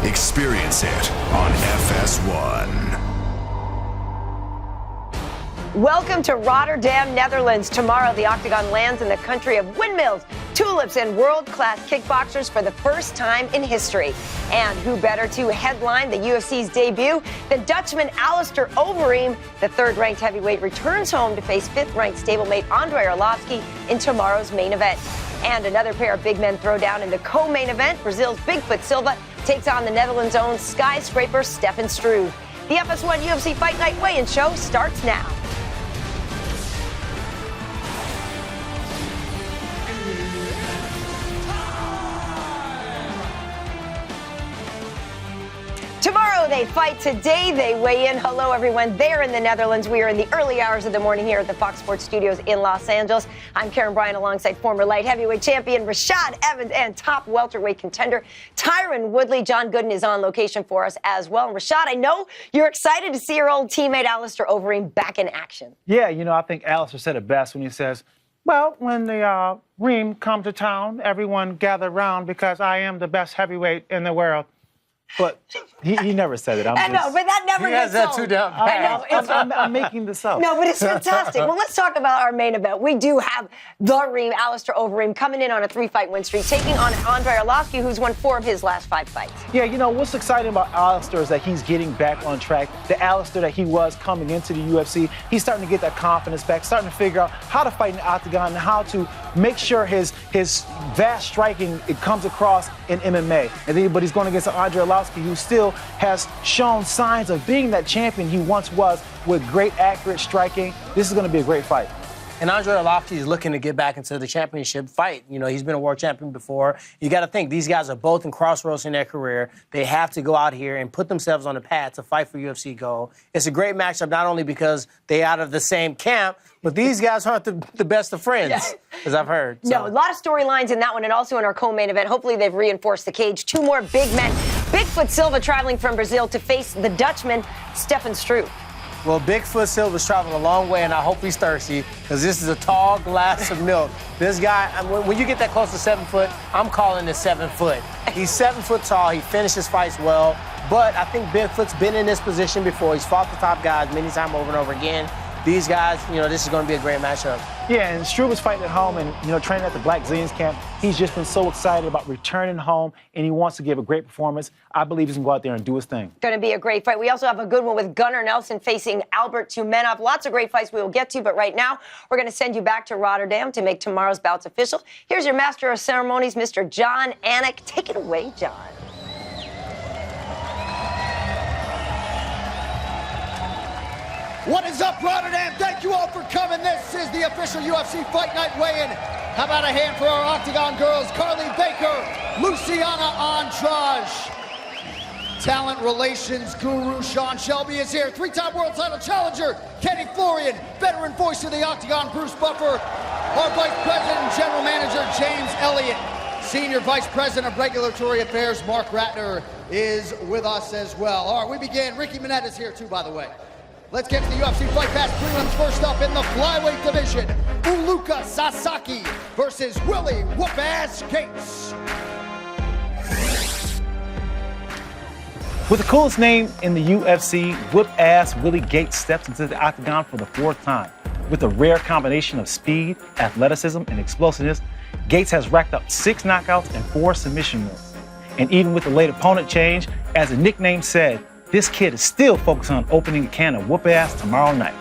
Experience it on FS1. Welcome to Rotterdam, Netherlands. Tomorrow, the Octagon lands in the country of windmills, tulips, and world-class kickboxers for the first time in history. And who better to headline the UFC's debut than Dutchman Alistair Overeem? The third-ranked heavyweight returns home to face fifth-ranked stablemate Andrei Arlovski in tomorrow's main event. And another pair of big men throw down in the co-main event. Brazil's Bigfoot Silva takes on the Netherlands' own skyscraper Stefan Struve. The FS1 UFC Fight Night weigh-in show starts now. Tomorrow they fight, today they weigh in. Hello everyone, they're in the Netherlands. We are in the early hours of the morning here at the Fox Sports Studios in Los Angeles. I'm Karen Bryant alongside former light heavyweight champion Rashad Evans and top welterweight contender Tyron Woodley. John Gooden is on location for us as well. And Rashad, I know you're excited to see your old teammate Alistair Overeem back in action. Yeah, you know, I think Alistair said it best when he says, well, when the Reem come to town, everyone gather round because I am the best heavyweight in the world. But he never said it. I know, but that never gets that old. too down. I know. I'm making this up. No, but it's fantastic. Well, let's talk about our main event. We do have the Reem, Alistair Overeem, coming in on a 3-fight win streak, taking on Andrei Arlovski, who's won 4 of his last 5 fights. Yeah, you know, what's exciting about Alistair is that he's getting back on track. The Alistair that he was coming into the UFC, he's starting to get that confidence back, starting to figure out how to fight in the octagon and how to make sure his vast striking, it comes across in MMA. And then, but he's going against Andrei Arlovski, who still has shown signs of being that champion he once was with great accurate striking. This is going to be a great fight. And Andrei Arlovski is looking to get back into the championship fight. You know, he's been a world champion before. You got to think, these guys are both in crossroads in their career. They have to go out here and put themselves on the path to fight for UFC gold. It's a great matchup, not only because they're out of the same camp, but these guys aren't the best of friends, as I've heard. So. No, a lot of storylines in that one, and also in our co-main event. Hopefully they've reinforced the cage. 2 more big men. Bigfoot Silva traveling from Brazil to face the Dutchman, Stefan Struve. Well, Bigfoot Silva's traveled a long way, and I hope he's thirsty, because this is a tall glass of milk. This guy, when you get that close to 7 foot, I'm calling it 7 foot. He's 7 foot tall. He finishes fights well, but I think Bigfoot's been in this position before. He's fought the top guys many times over and over again. These guys, you know, this is going to be a great matchup. Yeah, and Struve is fighting at home and, you know, training at the Black Zillions camp. He's just been so excited about returning home, and he wants to give a great performance. I believe he's going to go out there and do his thing. Going to be a great fight. We also have a good one with Gunnar Nelson facing Albert Tumenov. Lots of great fights we will get to, but right now we're going to send you back to Rotterdam to make tomorrow's bouts official. Here's your master of ceremonies, Mr. John Anik. Take it away, John. What is up, Rotterdam? Thank you all for coming. This is the official UFC Fight Night weigh-in. How about a hand for our Octagon girls, Carly Baker, Luciana Andrade. Talent relations guru Sean Shelby is here. 3-time world title challenger, Kenny Florian. Veteran voice of the Octagon, Bruce Buffer. Our Vice President and General Manager, James Elliott. Senior Vice President of Regulatory Affairs, Mark Ratner, is with us as well. All right, we begin. Ricky Minette is here too, by the way. Let's get to the UFC Fight Pass prelims. First up in the flyweight division, Luca Sasaki versus Willie Whoop-Ass Gates. With the coolest name in the UFC, Whoop-Ass Willie Gates steps into the octagon for the 4th time. With a rare combination of speed, athleticism, and explosiveness, Gates has racked up 6 knockouts and 4 submission wins. And even with the late opponent change, as the nickname said, this kid is still focused on opening a can of whoop-ass tomorrow night.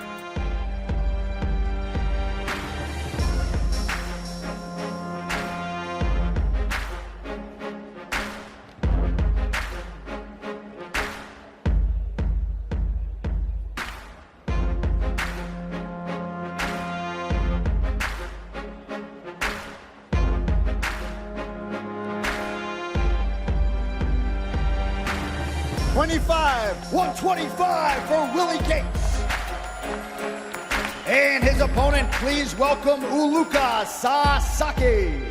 $125 for Willie Gates. And his opponent, please welcome Luca Sasaki.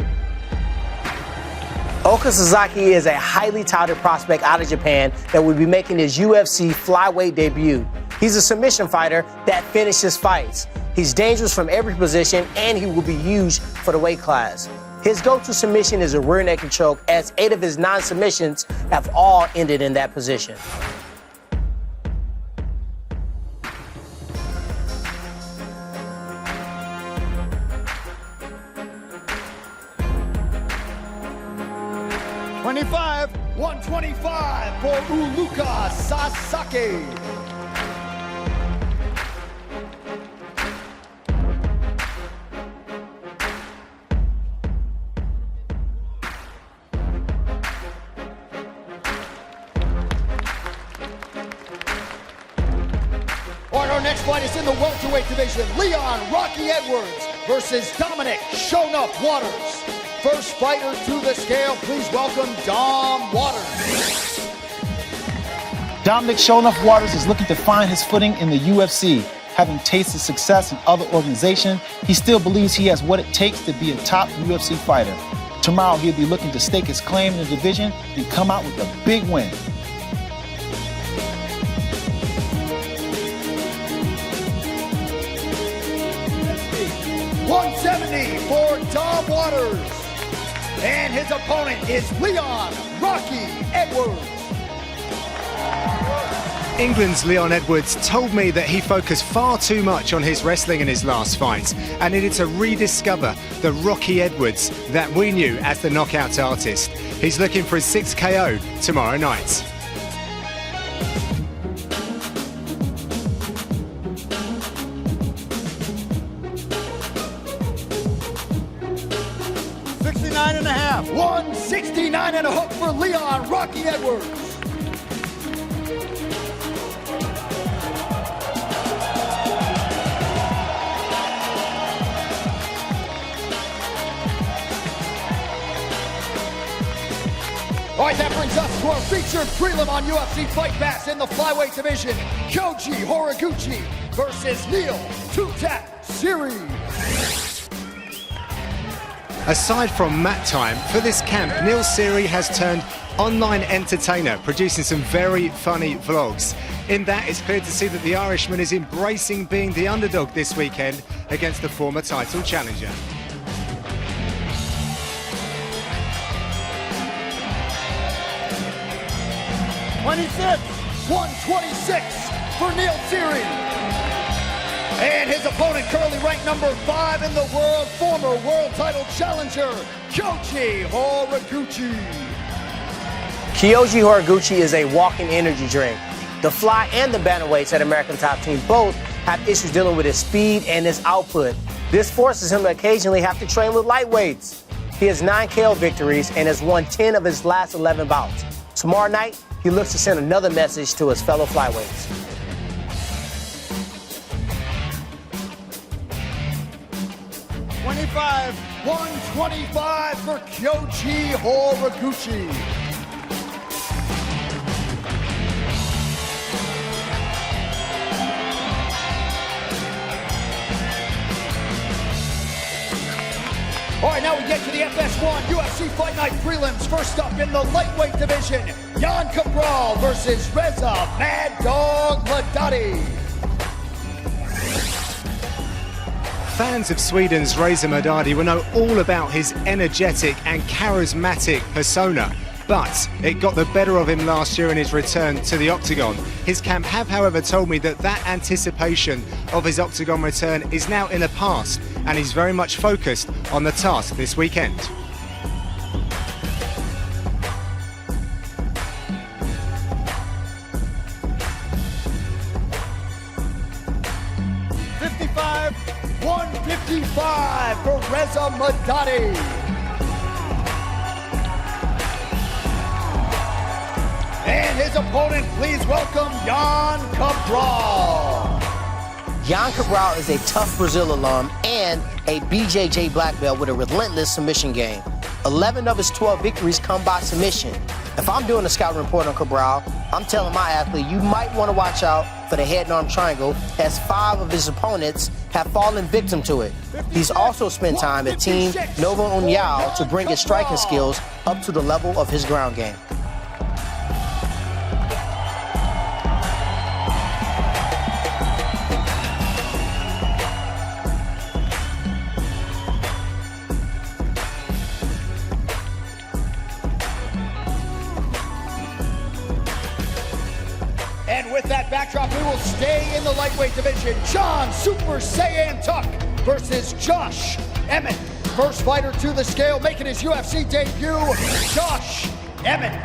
Luca Sasaki is a highly touted prospect out of Japan that will be making his UFC flyweight debut. He's a submission fighter that finishes fights. He's dangerous from every position, and he will be huge for the weight class. His go-to submission is a rear naked choke, as 8 of his 9 submissions have all ended in that position. $125 for Luca Sasaki. Our next fight is in the welterweight division. Leon Rocky Edwards versus Dominic Shonuff Waters. First fighter to the scale, please welcome Dom Waters. Dominic Shonuff Waters is looking to find his footing in the UFC. Having tasted success in other organizations, he still believes he has what it takes to be a top UFC fighter. Tomorrow, he'll be looking to stake his claim in the division and come out with a big win. $170 for Dom Waters. And his opponent is Leon Rocky Edwards. England's Leon Edwards told me that he focused far too much on his wrestling in his last fight and needed to rediscover the Rocky Edwards that we knew as the knockout artist. He's looking for his 6th KO tomorrow night. $169 and a hook for Leon Rocky Edwards. All right, that brings us to our featured prelim on UFC Fight Pass in the flyweight division. Kyoji Horiguchi versus Neil Two-Tap Series. Aside from mat time, for this camp, Neil Seary has turned online entertainer, producing some very funny vlogs. In that, it's clear to see that the Irishman is embracing being the underdog this weekend against the former title challenger. $126 for Neil Seary. And his opponent, currently ranked number 5 in the world, former world title challenger, Kyoji Horiguchi. Kyoji Horiguchi is a walking energy drink. The fly and the bantamweights at American Top Team both have issues dealing with his speed and his output. This forces him to occasionally have to train with lightweights. He has 9 KO victories and has won 10 of his last 11 bouts. Tomorrow night, he looks to send another message to his fellow flyweights. $125 for Kyoji Horiguchi. All right, now we get to the FS1 UFC Fight Night prelims. First up in the lightweight division, Jan Cabral versus Reza Mad Dog Madadi. Fans of Sweden's Reza Madadi will know all about his energetic and charismatic persona, but it got the better of him last year in his return to the Octagon. His camp have, however, told me that anticipation of his Octagon return is now in the past, and he's very much focused on the task this weekend. $155 for Reza Madadi. And his opponent, please welcome Jan Cabral. Jan Cabral is a tough Brazil alum and a BJJ black belt with a relentless submission game. 11 of his 12 victories come by submission. If I'm doing a scouting report on Cabral, I'm telling my athlete you might want to watch out for the head and arm triangle, as 5 of his opponents have fallen victim to it. He's also spent time at Team Novo União to bring his striking skills up to the level of his ground game. And with that backdrop, we will stay in the lightweight division. John Super Saiyan Tuck versus Josh Emmett. First fighter to the scale, making his UFC debut, Josh Emmett.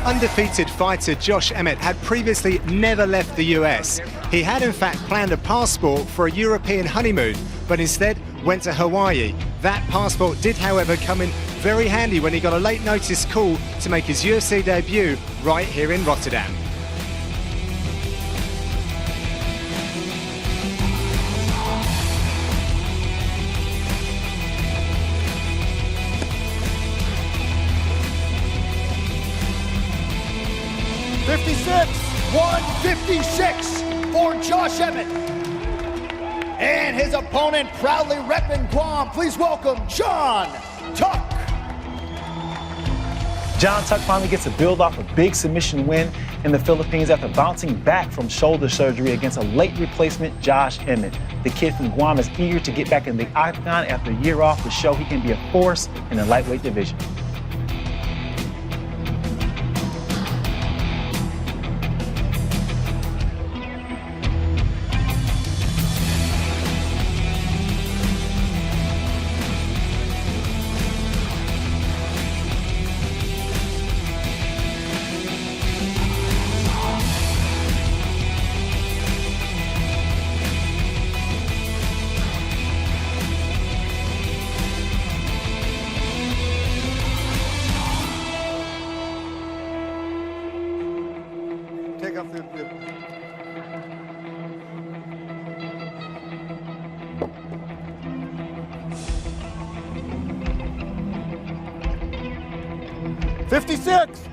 Undefeated fighter Josh Emmett had previously never left the US. He had in fact planned a passport for a European honeymoon, but instead went to Hawaii. That passport did, however, come in very handy when he got a late notice call to make his UFC debut right here in Rotterdam. $156 for Josh Emmett. And his opponent proudly repping Guam. Please welcome John Tuck. John Tuck finally gets to build off a big submission win in the Philippines after bouncing back from shoulder surgery against a late replacement, Josh Emmett. The kid from Guam is eager to get back in the octagon after a year off to show he can be a force in the lightweight division.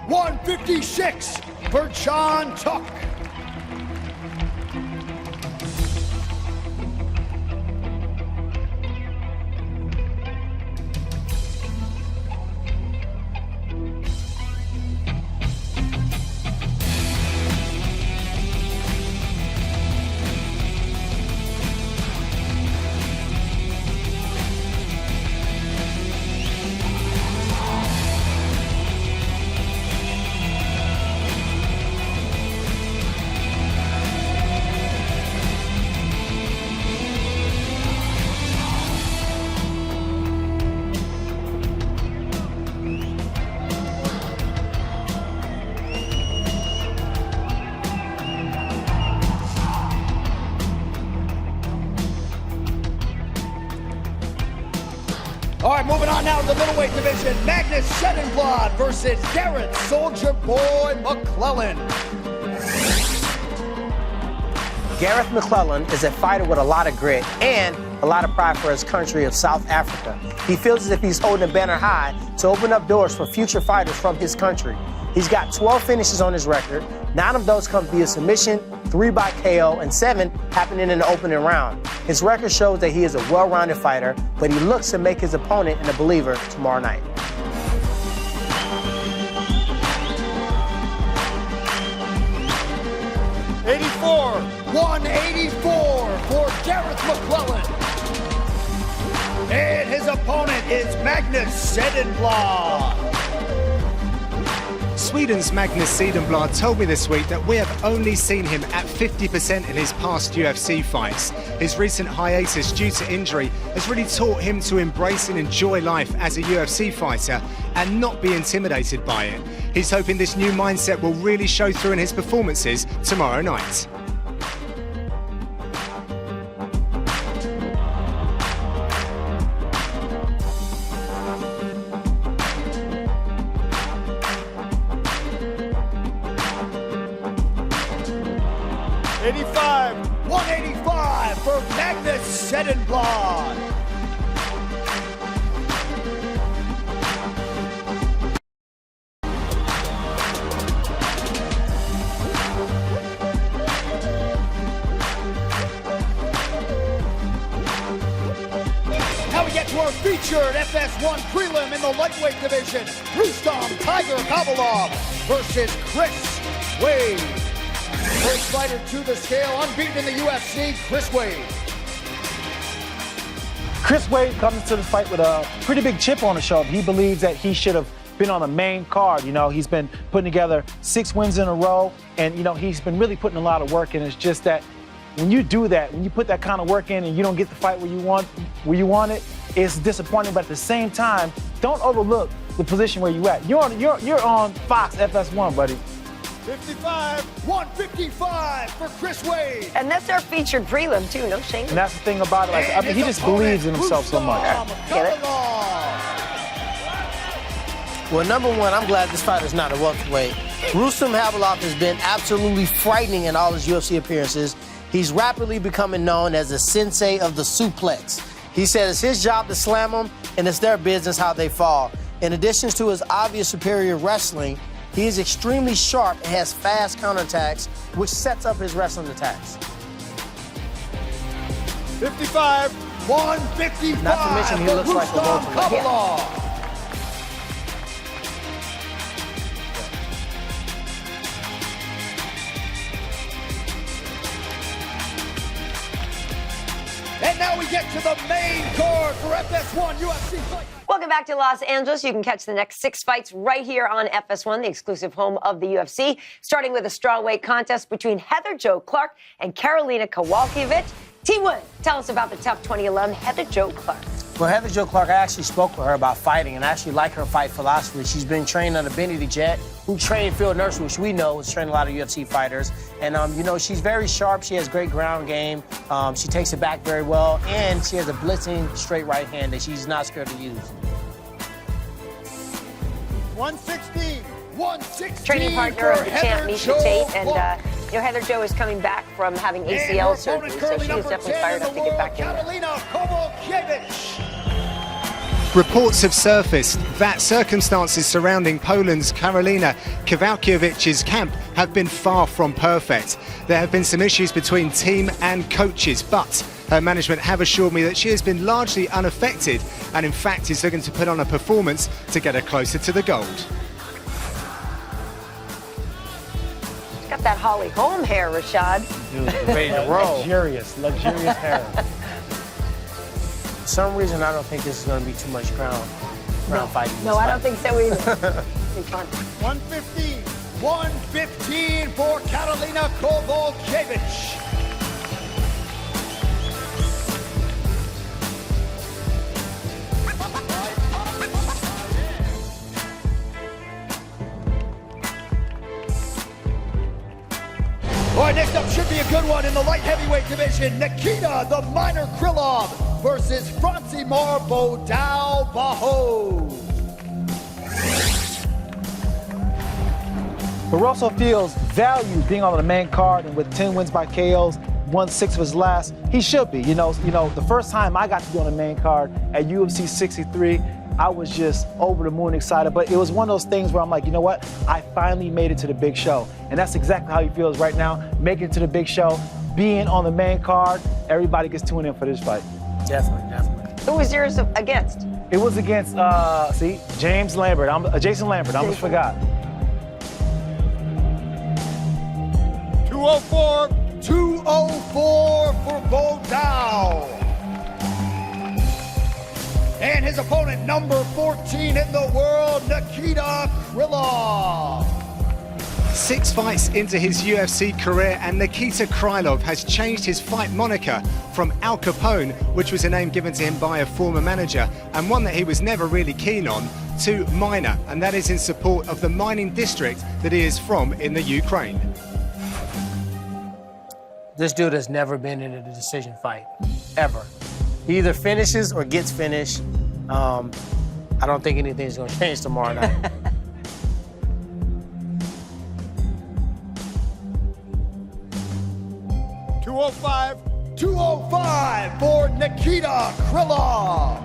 $156 for John Tuck. All right, moving on now to the middleweight division. Magnus versus Gareth Soldier Boy McClellan. Gareth McClellan is a fighter with a lot of grit and a lot of pride for his country of South Africa. He feels as if he's holding a banner high to open up doors for future fighters from his country. He's got 12 finishes on his record. 9 of those come via submission, 3 by KO, and 7 happening in the opening round. His record shows that he is a well-rounded fighter, but he looks to make his opponent a believer tomorrow night. $184 for Gareth McClellan. And his opponent is Magnus. Sweden's Magnus told me this week that we have only seen him at 50% in his past UFC fights. His recent hiatus due to injury has really taught him to embrace and enjoy life as a UFC fighter and not be intimidated by it. He's hoping this new mindset will really show through in his performances tomorrow night. $185 for Magnus. Now we get to our featured FS1 prelim in the lightweight division. Rustam Tiger Kabalov versus Chris Wade. First fighter to the scale, unbeaten in the UFC, Chris Wade. Chris Wade comes to the fight with a pretty big chip on his shoulder. He believes that he should have been on the main card. You know, he's been putting together 6 wins in a row, and, you know, he's been really putting a lot of work in. It's just that when you do that, when you put that kind of work in and you don't get the fight where you want it, it's disappointing. But at the same time, don't overlook the position where you at. You're on Fox FS1, buddy. 55, 155 for Chris Wade. And that's our featured prelim, too. No shame. And that's the thing about it. Like, I mean, he just believes in himself so much. Get it? Well, number one, I'm glad this fighter's not a welterweight. Rustam Habilov has been absolutely frightening in all his UFC appearances. He's rapidly becoming known as the sensei of the suplex. He said it's his job to slam them, and it's their business how they fall. In addition to his obvious superior wrestling, he is extremely sharp and has fast counterattacks, which sets up his wrestling attacks. 55, 155. Not to mention he looks like a welterweight. And now we get to the main card for FS1 UFC Fight. Welcome back to Los Angeles. You can catch the next 6 fights right here on FS1, the exclusive home of the UFC, starting with a strawweight contest between Heather Jo Clark and Karolina Kowalski. T-Wood, tell us about the Tough 20 alum, Heather Jo Clark. Well, Heather Jo Clark, I actually spoke with her about fighting, and I actually like her fight philosophy. She's been trained under Benny the Jet, who trained Phil Nurse, which we know has trained a lot of UFC fighters. And, you know, she's very sharp. She has great ground game. She takes it back very well, and she has a blitzing straight right hand that she's not scared to use. 116, 116. Training partner of the champ, Misha Tate, and you know, Heather Jo is coming back from having ACL surgery, so she is definitely fired up to get back in there. Karolina Kowalski. Reports have surfaced that circumstances surrounding Poland's Karolina Kowalkiewicz camp have been far from perfect. There have been some issues between team and coaches, but her management have assured me that she has been largely unaffected and in fact is looking to put on a performance to get her closer to the gold. Got that Holly Holm hair, Rashad. Dude, Ready to roll. luxurious hair. For some reason, I don't think this is going to be too much ground fighting. No, I don't think so either. Be fun. 115, 115 for Karolina Kowalkiewicz. All right, next up should be a good one in the light heavyweight division. Nikita, the minor Krylov, versus Francimar Bodao Baho. Barroso feels value being on the main card, and with 10 wins by KOs, 1/6 of his last, he should be. You know, the first time I got to be on the main card at UFC 63, I was just over the moon excited, but it was one of those things where I'm like, you know what? I finally made it to the big show. And that's exactly how he feels right now, making it to the big show, being on the main card. Everybody gets tuned in for this fight. Definitely. Who was yours against? It was against, Jason Lambert. I almost forgot. 204, 204 for Bodao. And his opponent, number 14 in the world, Nikita Krylov. 6 fights into his UFC career, and Nikita Krylov has changed his fight moniker from Al Capone, which was a name given to him by a former manager and one that he was never really keen on, to Miner, and that is in support of the mining district that he is from in the Ukraine. This dude has never been in a decision fight, ever. He either finishes or gets finished. I don't think anything's going to change tomorrow night. $205 for Nikita Krylov.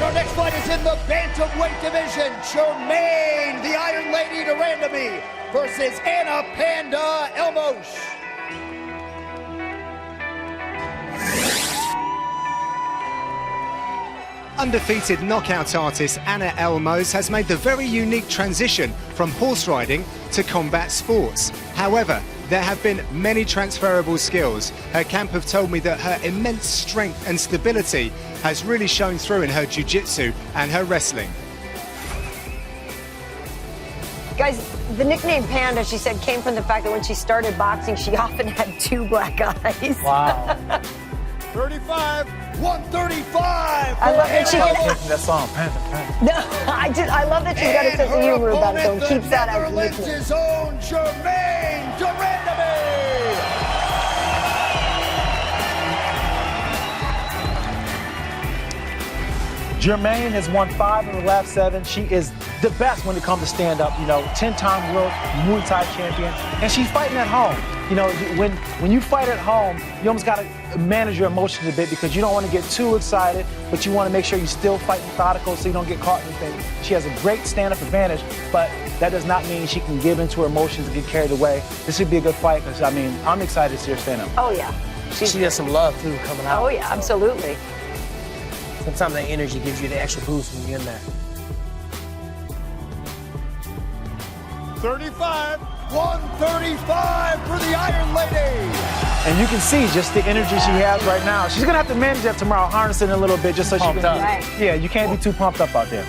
Our next fight is in the bantamweight division. Jermaine, the Iron Lady Durandamy, versus Anna Panda Elmo. Undefeated knockout artist Anna Elmos has made the very unique transition from horse riding to combat sports. However, there have been many transferable skills. Her camp have told me that her immense strength and stability has really shown through in her jiu-jitsu and her wrestling. Guys, the nickname Panda, she said, came from the fact that when she started boxing, she often had 2 black eyes. Wow. 35, 135. I love that she That song, Panda, Panda. No, I love that she's got a sense of humor about it, though, and keeps that as a Netherlands' nickname. own Jermaine Durandamy. Jermaine has won 5 of the last 7. She is the best when it comes to stand-up, 10-time world Muay Thai champion, and she's fighting at home. When you fight at home, you almost got to manage your emotions a bit because you don't want to get too excited, but you want to make sure you still fight methodical so you don't get caught in anything. She has a great stand-up advantage, but that does not mean she can give into her emotions and get carried away. This would be a good fight because, I'm excited to see her stand up. Oh, yeah. She has some love, too, coming out. Oh, yeah, absolutely. Sometimes that energy gives you the extra boost when you're in there. 35, 135 for the Iron Lady. And you can see just the energy she has right now. She's going to have to manage that tomorrow, harness it a little bit just so she can. Right. Yeah, you can't be too pumped up out there.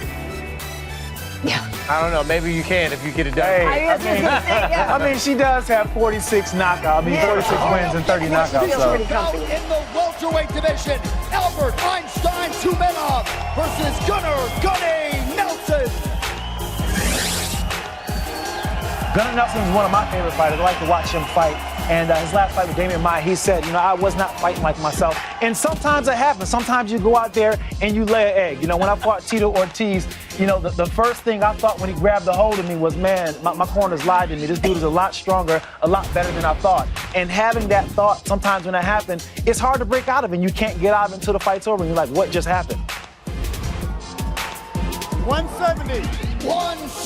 Yeah. I don't know. Maybe you can if you get it done. Hey, I was just gonna say, yeah. she does have 46 knockouts. 46 wins and 30 knockouts. Feels So. pretty comfy. In the welterweight division, Albert Einstein Tumenov versus Gunnar Gunny Nelson. Gunnar Nelson is one of my favorite fighters. I like to watch him fight. And his last fight with Damian Maia, he said, I was not fighting like myself. And sometimes it happens. Sometimes you go out there and you lay an egg. When I fought Tito Ortiz, the first thing I thought when he grabbed a hold of me was, man, my corner's lied to me. This dude is a lot stronger, a lot better than I thought. And having that thought, sometimes when that happens, it's hard to break out of it. And you can't get out of it until the fight's over. And you're like, what just happened? 170.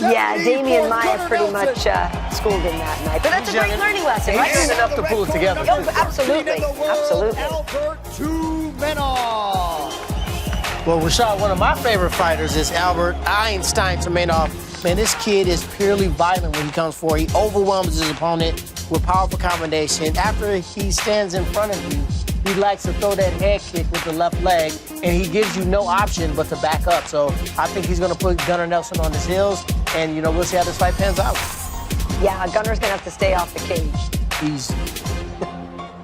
Yeah, Damian Maia pretty much schooled him that night. But that's a great learning lesson, right? He's enough to pull it together. Oh, absolutely, absolutely. Albert Tumenov. Well, Rashad, one of my favorite fighters is Albert Einstein Tumenov. Man, this kid is purely violent when he comes forward. He overwhelms his opponent with powerful combination. After he stands in front of you, he likes to throw that head kick with the left leg, and he gives you no option but to back up. So I think he's going to put Gunnar Nelson on his heels, and, we'll see how this fight pans out. Yeah, Gunnar's going to have to stay off the cage. He's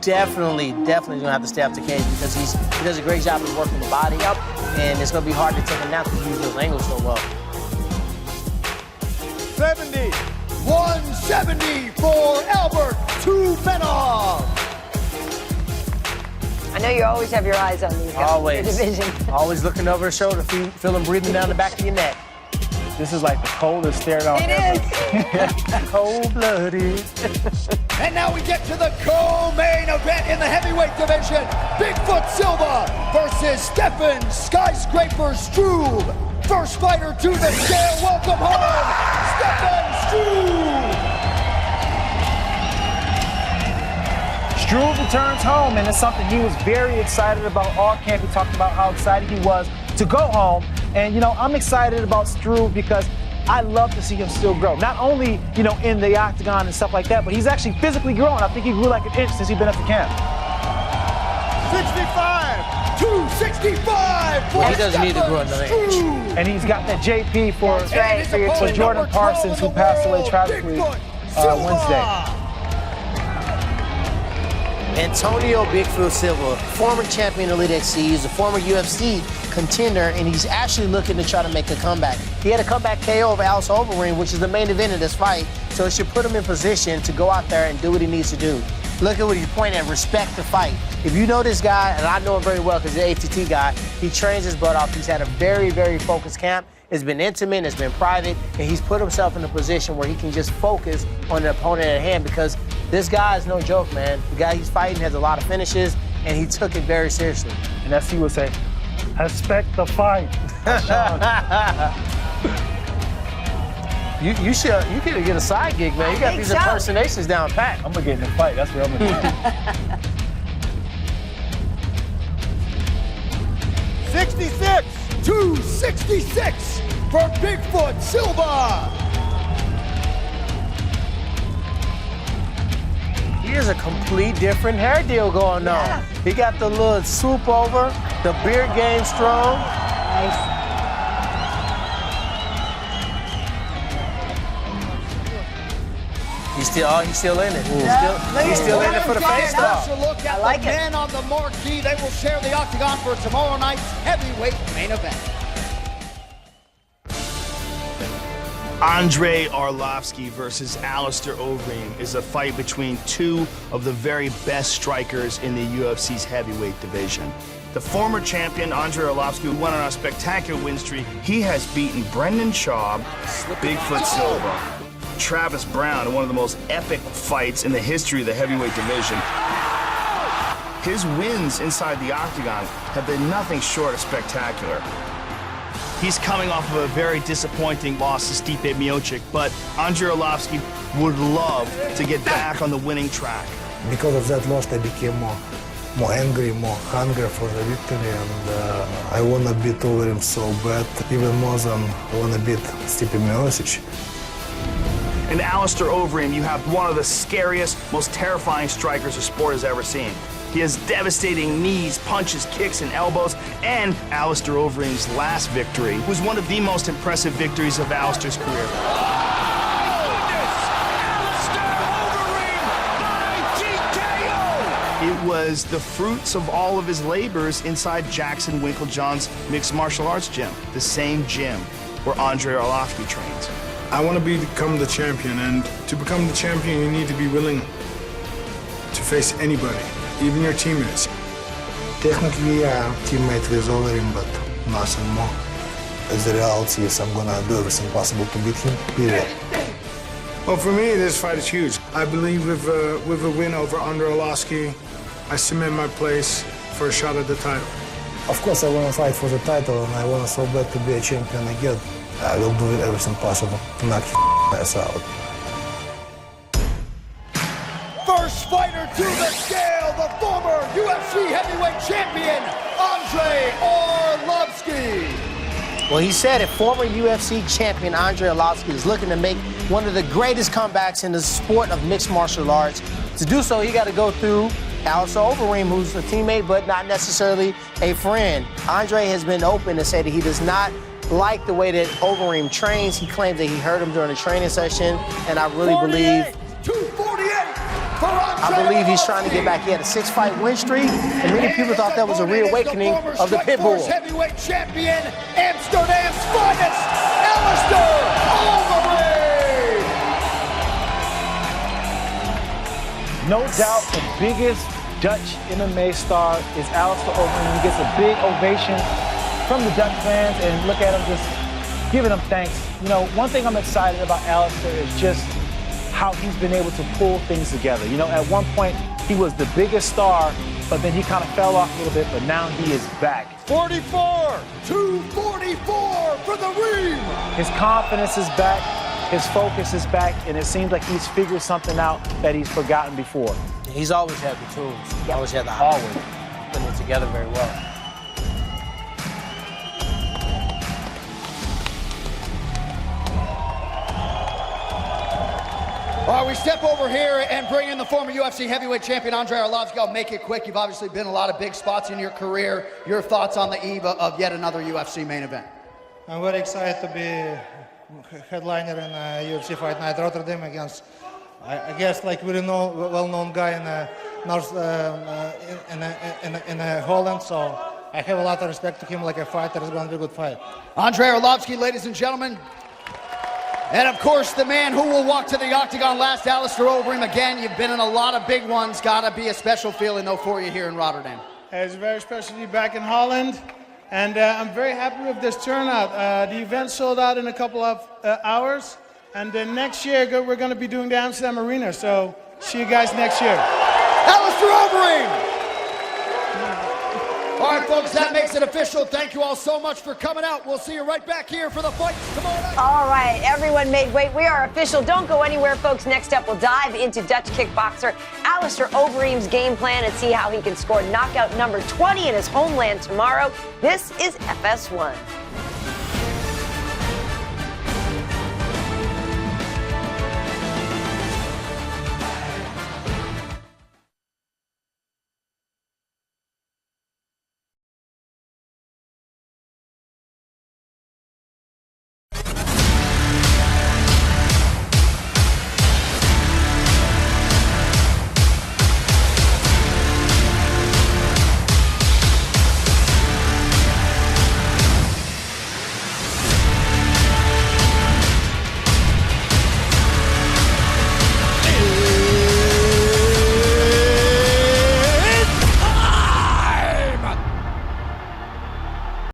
definitely going to have to stay off the cage because he does a great job of working the body up, and it's going to be hard to take him down because he uses those angles so well. 70. 170 for Albert Tumenov. I know you always have your eyes on these guys. Always. Your division. Always looking over his shoulder, feel him breathing down the back of your neck. This is like the coldest stare down It ever. is. Cold-blooded. And now we get to the co-main event in the heavyweight division. Bigfoot Silva versus Stefan Skyscraper Struve. First fighter to the scale. Welcome home, Stefan Struve. Struve returns home, and it's something he was very excited about all camp. He talked about how excited he was to go home. And, I'm excited about Struve because I love to see him still grow. Not only, in the octagon and stuff like that, but he's actually physically growing. I think he grew like an inch since he's been at the camp. 65, 265 for He doesn't need to grow another inch. And he's got that JP for, That's right. And his opponent, for Jordan number 12 Parsons, in who the passed away world, tragically Bigfoot Silva. Wednesday. Antonio Bigfoot Silva, former champion of Elite XC, he's a former UFC contender, and he's actually looking to try to make a comeback. He had a comeback KO of Alistair Overeem, which is the main event of this fight, so it should put him in position to go out there and do what he needs to do. Look at what he's pointing at, respect the fight. If you know this guy, and I know him very well because he's an ATT guy, he trains his butt off. He's had a very, very focused camp. It's been intimate, it's been private, and he's put himself in a position where he can just focus on the opponent at hand because this guy is no joke, man. The guy he's fighting has a lot of finishes, and he took it very seriously. And as he would say, respect the fight. You could get a side gig, man. You got these impersonations down pat. I'm going to get in the fight. That's what I'm going to do. 66, 266 for Bigfoot Silva. He has a complete different hair deal going on. He got the little swoop over, the beard game strong. Nice. He's still in it. He's still in it for the face off. Look at the men on the marquee. They will share the octagon for tomorrow night's heavyweight main event. Andrei Arlovski versus Alistair Overeem is a fight between two of the very best strikers in the UFC's heavyweight division. The former champion, Andrei Arlovski, who went on a spectacular win streak, he has beaten Brendan Schaub, Bigfoot Silva, Travis Brown in one of the most epic fights in the history of the heavyweight division. His wins inside the octagon have been nothing short of spectacular. He's coming off of a very disappointing loss to Stipe Miocic, but Andrei Arlovski would love to get back on the winning track. Because of that loss, I became more angry, more hungry for the victory, and I want to beat Overeem so bad, even more than I want to beat Stipe Miocic. In Alistair Overeem, you have one of the scariest, most terrifying strikers the sport has ever seen. He has devastating knees, punches, kicks, and elbows, and Alistair Overeem's last victory was one of the most impressive victories of Alistair's career. It was the fruits of all of his labors inside Jackson Winklejohn's mixed martial arts gym, the same gym where Andrei Arlovski trains. I want to become the champion, and to become the champion, you need to be willing to face anybody, even your teammates. Technically, yeah, teammate with Overeem, but nothing more. As the reality is, I'm gonna do everything possible to beat him, period. Well, for me, this fight is huge. I believe with a win over Andrei Arlovski, I cement my place for a shot at the title. Of course, I want to fight for the title, and I want so bad to be a champion again. I will do everything possible to knock his ass out. First fighter to the scale, the former UFC heavyweight champion, Andrei Arlovski. Well, he said it, former UFC champion Andrei Arlovski is looking to make one of the greatest comebacks in the sport of mixed martial arts. To do so, he got to go through Alistair Overeem, who's a teammate but not necessarily a friend. Andrei has been open to say that he does not like the way that Overeem trains. He claims that he heard him during a training session, and I really believe he's trying to get back. He had a 6-fight win streak, and many people thought that was a reawakening of the pit bull. Heavyweight champion, Amsterdam's finest, Alistair Overeem. No doubt the biggest Dutch MMA star is Alistair Overeem. He gets a big ovation from the Dutch fans, and look at him just giving them thanks. You know, one thing I'm excited about Alistair is just how he's been able to pull things together. You know, at one point, he was the biggest star, but then he kind of fell off a little bit, but now he is back. 44 to 44 for the Reem. His confidence is back, his focus is back, and it seems like he's figured something out that he's forgotten before. He's always had the tools. He always had the putting it together very well. All right, we step over here and bring in the former UFC heavyweight champion, Andrei Arlovski. I'll make it quick. You've obviously been in a lot of big spots in your career. Your thoughts on the eve of yet another UFC main event? I'm very excited to be headliner in a UFC Fight Night Rotterdam against, I guess, like very well-known guy in Holland. So I have a lot of respect to him like a fighter. It's going to be a good fight. Andrei Arlovski, ladies and gentlemen. And of course, the man who will walk to the octagon last, Alistair Overeem. Again, you've been in a lot of big ones. Gotta be a special feeling, though, for you here in Rotterdam. It's very special to be back in Holland, and I'm very happy with this turnout. The event sold out in a couple of hours, and then next year we're going to be doing the Amsterdam Arena. So see you guys next year. Alistair Overeem. All right, folks, that makes it official. Thank you all so much for coming out. We'll see you right back here for the fight tomorrow night. All right, everyone made weight. We are official. Don't go anywhere, folks. Next up, we'll dive into Dutch kickboxer Alistair Overeem's game plan and see how he can score knockout number 20 in his homeland tomorrow. This is FS1.